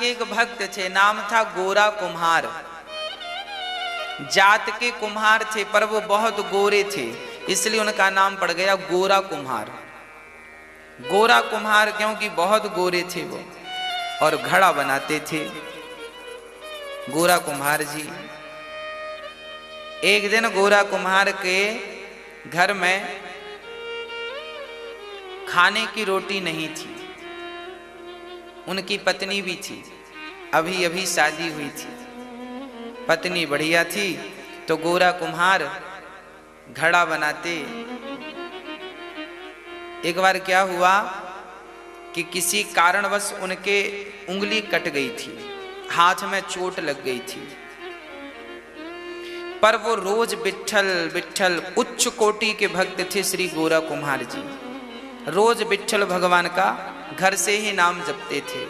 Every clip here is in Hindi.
एक भक्त थे, नाम था गोरा कुम्हार। जात के कुम्हार थे पर वो बहुत गोरे थे, इसलिए उनका नाम पड़ गया गोरा कुम्हार। गोरा कुम्हार क्योंकि बहुत गोरे थे वो, और घड़ा बनाते थे गोरा कुम्हार जी। एक दिन गोरा कुम्हार के घर में खाने की रोटी नहीं थी। उनकी पत्नी भी थी, अभी अभी शादी हुई थी, पत्नी बढ़िया थी। तो गोरा कुम्हार घड़ा बनाते। एक बार क्या हुआ कि किसी कारणवश उनके उंगली कट गई थी, हाथ में चोट लग गई थी। पर वो रोज विट्ठल विट्ठल, उच्च कोटि के भक्त थे श्री गोरा कुम्हार जी। रोज विट्ठल भगवान का घर से ही नाम जपते थे,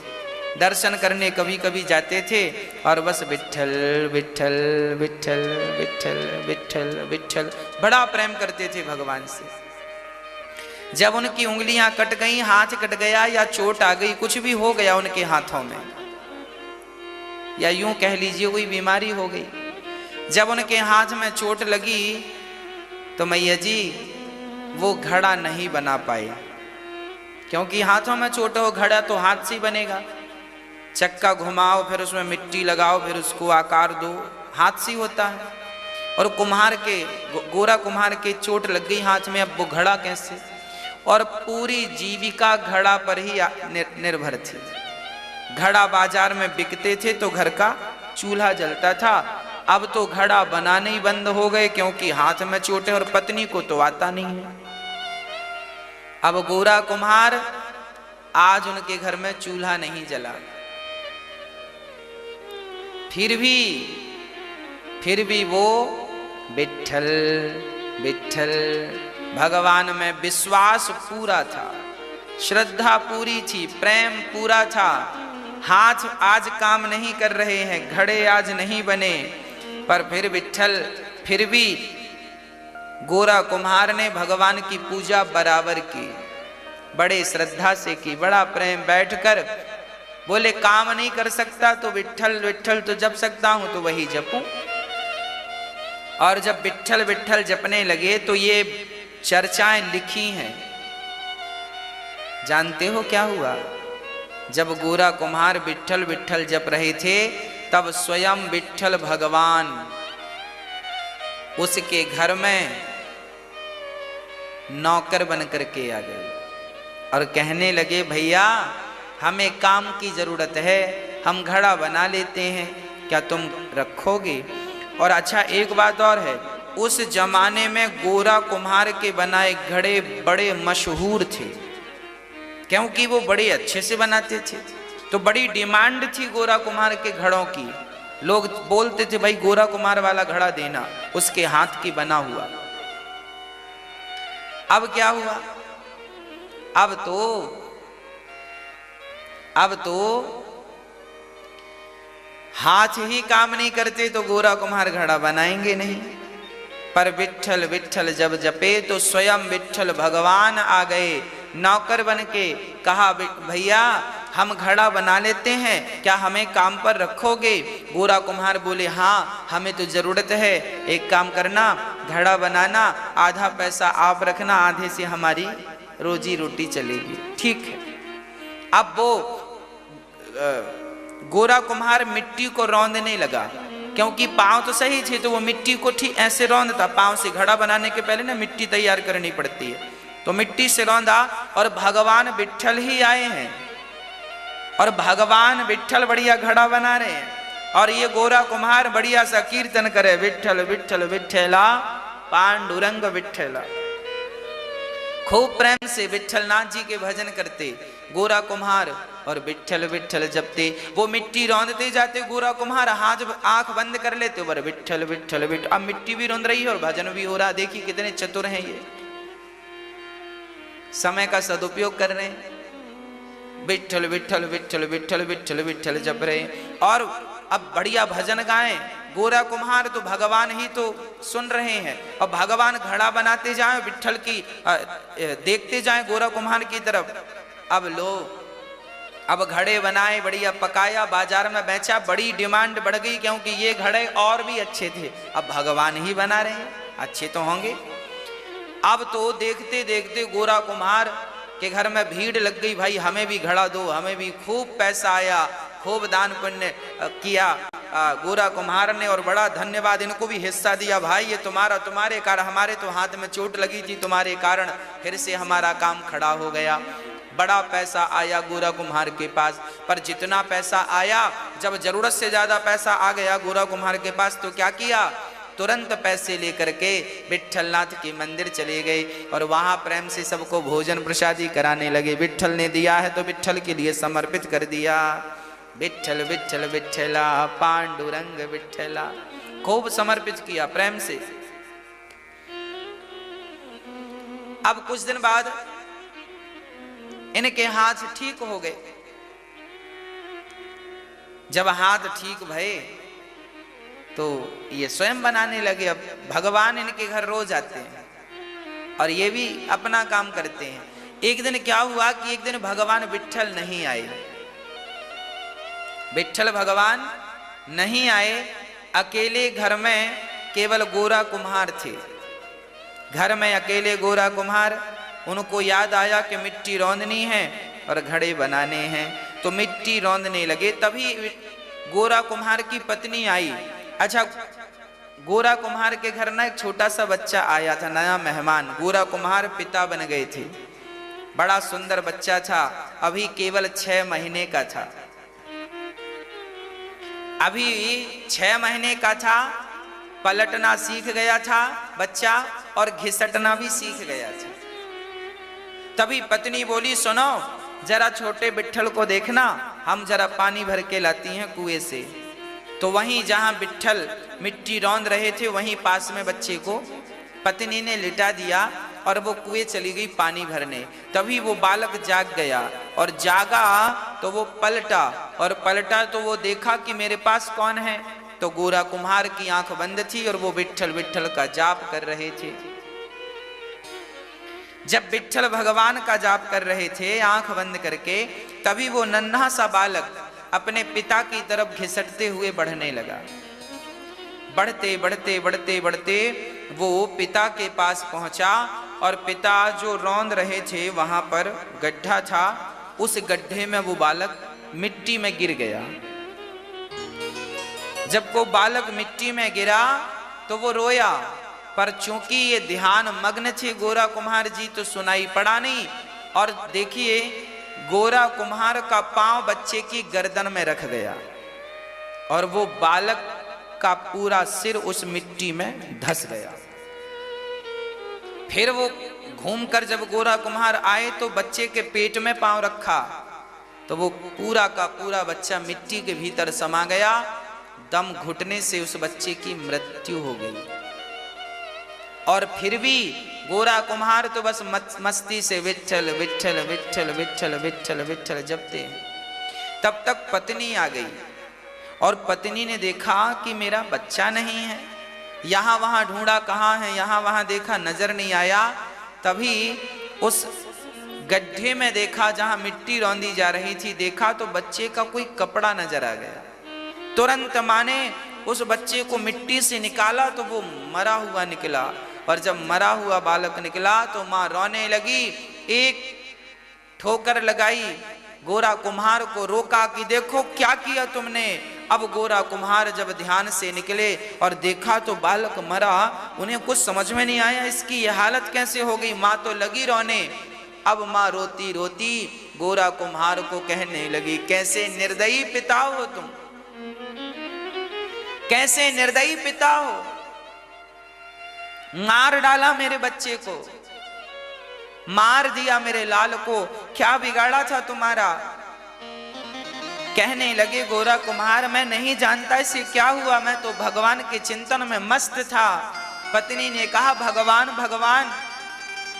दर्शन करने कभी कभी जाते थे और बस विट्ठल विट्ठल विट्ठल विट्ठल विट्ठल विट्ठल, बड़ा प्रेम करते थे भगवान से। जब उनकी उंगलियां कट गई, हाथ कट गया या चोट आ गई, कुछ भी हो गया उनके हाथों में, या यूं कह लीजिए कोई बीमारी हो गई, जब उनके हाथ में चोट लगी तो मैया जी वो घड़ा नहीं बना पाए, क्योंकि हाथों में चोट हो, घड़ा तो हाथ से बनेगा। चक्का घुमाओ, फिर उसमें मिट्टी लगाओ, फिर उसको आकार दो, हाथ से होता है। और कुम्हार के, गोरा कुम्हार के चोट लग गई हाथ में, अब वो घड़ा कैसे? और पूरी जीविका घड़ा पर ही निर्भर थी। घड़ा बाजार में बिकते थे तो घर का चूल्हा जलता था। अब तो घड़ा बनाने ही बंद हो गए, क्योंकि हाथ में चोट है और पत्नी को तो आता नहीं है। अब गोरा कुम्हार, आज उनके घर में चूल्हा नहीं जला, फिर भी वो विट्ठल विट्ठल, भगवान में विश्वास पूरा था, श्रद्धा पूरी थी, प्रेम पूरा था। हाथ आज काम नहीं कर रहे हैं, घड़े आज नहीं बने, पर फिर विट्ठल, फिर भी गोरा कुम्हार ने भगवान की पूजा बराबर की, बड़े श्रद्धा से की, बड़ा प्रेम। बैठकर बोले काम नहीं कर सकता तो विट्ठल विट्ठल तो जप सकता हूं, तो वही जपूं। और जब विट्ठल विट्ठल जपने लगे तो ये चर्चाएं लिखी हैं। जानते हो क्या हुआ? जब गोरा कुम्हार विट्ठल विट्ठल जप रहे थे, तब स्वयं विट्ठल भगवान उसके घर में नौकर बन करके आ गए और कहने लगे, भैया हमें काम की जरूरत है, हम घड़ा बना लेते हैं, क्या तुम रखोगे? और अच्छा एक बात और है, उस जमाने में गोरा कुम्हार के बनाए घड़े बड़े मशहूर थे, क्योंकि वो बड़े अच्छे से बनाते थे। तो बड़ी डिमांड थी गोरा कुम्हार के घड़ों की। लोग बोलते थे भाई गोरा कुम्हार वाला घड़ा देना, उसके हाथ की बना हुआ। अब क्या हुआ? अब तो हाथ ही काम नहीं करते तो गोरा कुम्हार घड़ा बनाएंगे नहीं। पर विट्ठल विट्ठल जब जपे तो स्वयं विट्ठल भगवान आ गए नौकर बन के। कहा, भैया हम घड़ा बना लेते हैं, क्या हमें काम पर रखोगे? गोरा कुम्हार बोले, हाँ हमें तो जरूरत है, एक काम करना, घड़ा बनाना, आधा पैसा आप रखना, आधे से हमारी रोजी रोटी चलेगी। ठीक है। अब वो गोरा कुम्हार मिट्टी को रौंदने लगा, क्योंकि पांव तो सही थे, तो वो मिट्टी को ठीक ऐसे रौंदता। पांव से घड़ा बनाने के पहले ना मिट्टी तैयार करनी पड़ती है, तो मिट्टी से रौंदा। और भगवान विट्ठल ही आए हैं, और भगवान विट्ठल बढ़िया घड़ा बना रहे हैं, और ये गोरा कुम्हार बढ़िया सा कीर्तन करे, विट्ठल विट्ठल विट्ठला पांडुरंग विट्ठला। खूब प्रेम से विट्ठलनाथ जी के भजन करते गोरा कुम्हार, और विट्ठल विट्ठल जपते। वो मिट्टी रौंदते जाते, गोरा कुम्हार हाथ आंख बंद कर लेते, और विट्ठल विट्ठल विट्ठल। अब मिट्टी भी रौंद रही है और भजन भी हो रहा। देखिए कितने चतुर हैं ये, समय का सदुपयोग कर रहे हैं। विट्ठल विट्ठल विट्ठल विट्ठल विट्ठल विट्ठल जप रहे। और अब बढ़िया भजन गाएं। गोरा कुम्हार तो भगवान ही तो सुन रहे हैं, और भगवान घड़ा बनाते जाएं, विट्ठल की देखते जाएं गोरा कुम्हार की तरफ। अब लो अब घड़े बनाए, बढ़िया पकाया, बाजार में बेचा, बड़ी डिमांड बढ़ गई क्योंकि ये घड़े और भी अच्छे थे। अब भगवान ही बना रहे हैं, अच्छे तो होंगे। अब तो देखते देखते गोरा कुम्हार के घर में भीड़ लग गई, भाई हमें भी घड़ा दो, हमें भी। खूब पैसा आया, खूब दान पुण्य किया गोरा कुम्हार ने, और बड़ा धन्यवाद, इनको भी हिस्सा दिया। भाई ये तुम्हारे कारण, हमारे तो हाथ में चोट लगी थी, तुम्हारे कारण फिर से हमारा काम खड़ा हो गया। बड़ा पैसा आया गोरा कुम्हार के पास, पर जितना पैसा आया, जब जरूरत से ज्यादा पैसा आ गया गोरा कुम्हार के पास, तो क्या किया, तुरंत पैसे लेकर के विट्ठलनाथ के मंदिर चले गए और वहां प्रेम से सबको भोजन प्रसादी कराने लगे। विट्ठल ने दिया है तो विट्ठल के लिए समर्पित कर दिया। विट्ठल विट्ठल विट्ठला पांडुरंग विट्ठला, खूब समर्पित किया प्रेम से। अब कुछ दिन बाद इनके हाथ ठीक हो गए। जब हाथ ठीक भये तो ये स्वयं बनाने लगे। अब भगवान इनके घर रोज आते हैं और ये भी अपना काम करते हैं। एक दिन क्या हुआ कि एक दिन भगवान विट्ठल नहीं आए, विट्ठल भगवान नहीं आए, अकेले घर में केवल गोरा कुम्हार थे। घर में अकेले गोरा कुम्हार, उनको याद आया कि मिट्टी रौंदनी है और घड़े बनाने हैं, तो मिट्टी रौंदने लगे। तभी गोरा कुम्हार की पत्नी आई। अच्छा, गोरा कुम्हार के घर ना एक छोटा सा बच्चा आया था, नया मेहमान। गोरा कुम्हार पिता बन गए थे, बड़ा सुंदर बच्चा था, अभी केवल 6 महीने का था। अभी 6 महीने का था, पलटना सीख गया था बच्चा और घिसटना भी सीख गया था। तभी पत्नी बोली, सुनो जरा छोटे विट्ठल को देखना, हम जरा पानी भर के लाती हैं कुएं से। तो वहीं जहां विट्ठल मिट्टी रौंद रहे थे, वहीं पास में बच्चे को पत्नी ने लिटा दिया और वो कुएं चली गई पानी भरने। तभी वो बालक जाग गया और जागा तो वो पलटा, और पलटा तो वो देखा कि मेरे पास कौन है। तो गोरा कुम्हार की आंख बंद थी और वो विट्ठल विट्ठल का जाप कर रहे थे। जब विट्ठल भगवान का जाप कर रहे थे आंख बंद करके, तभी वो नन्हा सा बालक अपने पिता की तरफ घिसटते हुए बढ़ने लगा। बढ़ते बढ़ते बढ़ते बढ़ते वो पिता के पास पहुंचा और पिता जो रौंद रहे थे वहां पर गड्ढा था, उस गड्ढे में वो बालक मिट्टी में गिर गया। जब वो बालक मिट्टी में गिरा तो वो रोया, पर चूंकि ये ध्यान मग्न थे गोरा कुम्हार जी, तो सुनाई पड़ा नहीं। और देखिए गोरा कुम्हार का पांव बच्चे की गर्दन में रख गया और वो बालक का पूरा सिर उस मिट्टी में धंस गया। फिर वो घूमकर जब गोरा कुम्हार आए तो बच्चे के पेट में पांव रखा, तो वो पूरा का पूरा बच्चा मिट्टी के भीतर समा गया। दम घुटने से उस बच्चे की मृत्यु हो गई। और फिर भी गोरा कुम्हार तो बस मस्ती से विट्ठल विट्ठल विट्ठल विट्ठल विट्ठल विट्ठल जपते। तब तक पत्नी आ गई और पत्नी ने देखा कि मेरा बच्चा नहीं है। यहां वहां ढूंढा, कहां है, यहां वहां देखा, नजर नहीं आया। तभी उस गड्ढे में देखा जहां मिट्टी रौंदी जा रही थी, देखा तो बच्चे का कोई कपड़ा नजर आ गया। तुरंत मां ने उस बच्चे को मिट्टी से निकाला तो वो मरा हुआ निकला। और जब मरा हुआ बालक निकला तो मां रोने लगी, एक ठोकर लगाई, गोरा कुम्हार को रोका कि देखो क्या किया तुमने। अब गोरा कुम्हार जब ध्यान से निकले और देखा तो बालक मरा, उन्हें कुछ समझ में नहीं आया इसकी ये हालत कैसे हो गई। मां तो लगी रोने। अब मां रोती रोती गोरा कुम्हार को कहने लगी, कैसे निर्दयी पिता हो तुम, कैसे निर्दयी पिता हो, मार डाला मेरे बच्चे को, मार दिया मेरे लाल को, क्या बिगाड़ा था तुम्हारा। कहने लगे गोरा कुम्हार, मैं नहीं जानता इसे क्या हुआ, मैं तो भगवान के चिंतन में मस्त था। पत्नी ने कहा, भगवान भगवान,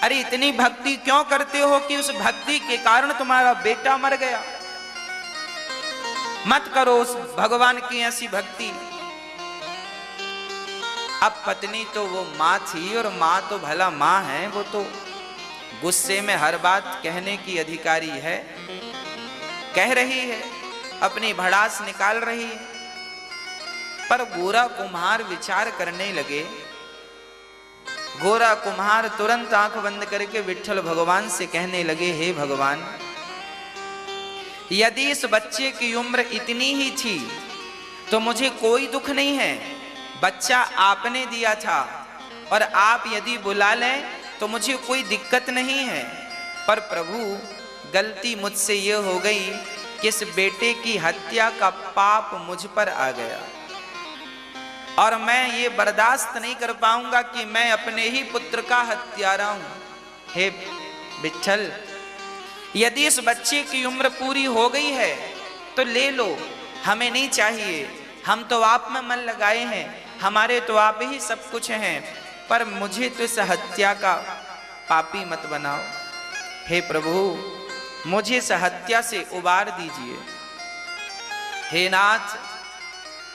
अरे इतनी भक्ति क्यों करते हो कि उस भक्ति के कारण तुम्हारा बेटा मर गया। मत करो उस भगवान की ऐसी भक्ति। अब पत्नी तो वो माँ थी और माँ तो भला माँ है, वो तो गुस्से में हर बात कहने की अधिकारी है। कह रही है, अपनी भड़ास निकाल रही है। पर गोरा कुम्हार विचार करने लगे। गोरा कुम्हार तुरंत आंख बंद करके विट्ठल भगवान से कहने लगे, हे भगवान, यदि इस बच्चे की उम्र इतनी ही थी तो मुझे कोई दुख नहीं है। बच्चा आपने दिया था और आप यदि बुला लें तो मुझे कोई दिक्कत नहीं है। पर प्रभु, गलती मुझसे ये हो गई कि इस बेटे की हत्या का पाप मुझ पर आ गया और मैं ये बर्दाश्त नहीं कर पाऊंगा कि मैं अपने ही पुत्र का हत्यारा हूं। हे विट्ठल, यदि इस बच्चे की उम्र पूरी हो गई है तो ले लो, हमें नहीं चाहिए। हम तो आप में मन लगाए हैं, हमारे तो आप ही सब कुछ हैं, पर मुझे तो इस हत्या का पापी मत बनाओ। हे प्रभु, मुझे इस हत्या से उबार दीजिए। हे नाथ,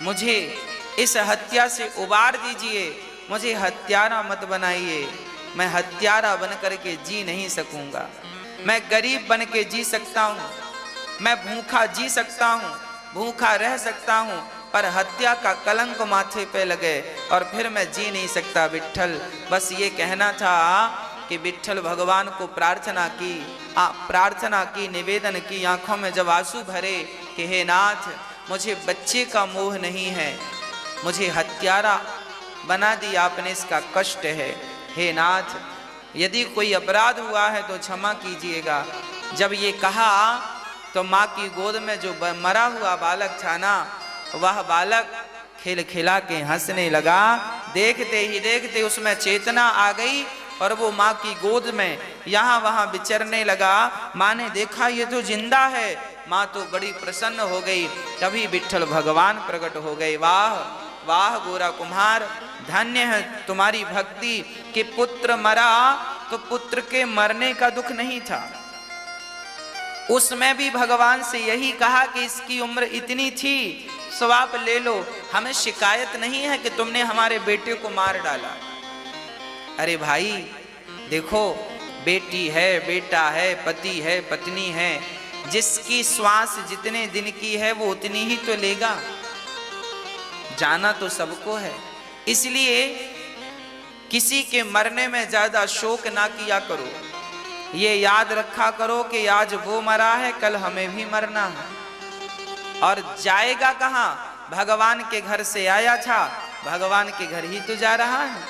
मुझे इस हत्या से उबार दीजिए, मुझे हत्यारा मत बनाइए। मैं हत्यारा बन करके जी नहीं सकूंगा। मैं गरीब बन के जी सकता हूँ, मैं भूखा जी सकता हूँ, भूखा रह सकता हूँ, पर हत्या का कलंक माथे पे लगे और फिर मैं जी नहीं सकता। विट्ठल, बस ये कहना था कि विट्ठल भगवान को प्रार्थना की, निवेदन की, आंखों में जब आंसू भरे कि हे नाथ, मुझे बच्चे का मोह नहीं है, मुझे हत्यारा बना दिया आपने, इसका कष्ट है। हे नाथ, यदि कोई अपराध हुआ है तो क्षमा कीजिएगा। जब ये कहा तो माँ की गोद में जो मरा हुआ बालक था ना, वह बालक खिलखिला के हंसने लगा। देखते ही देखते उसमें चेतना आ गई और वो माँ की गोद में यहाँ वहाँ विचरने लगा। माँ ने देखा ये तो जिंदा है, माँ तो बड़ी प्रसन्न हो गई। तभी विट्ठल भगवान प्रकट हो गए। वाह वाह गोरा कुम्हार, धन्य है तुम्हारी भक्ति कि पुत्र मरा तो पुत्र के मरने का दुख नहीं था। उसमें भी भगवान से यही कहा कि इसकी उम्र इतनी थी, सो आप ले लो, हमें शिकायत नहीं है कि तुमने हमारे बेटे को मार डाला। अरे भाई देखो, बेटी है, बेटा है, पति है, पत्नी है, जिसकी श्वास जितने दिन की है वो उतनी ही तो लेगा। जाना तो सबको है, इसलिए किसी के मरने में ज्यादा शोक ना किया करो। ये याद रखा करो कि आज वो मरा है, कल हमें भी मरना है। और जाएगा कहाँ? भगवान के घर से आया था, भगवान के घर ही तो जा रहा है।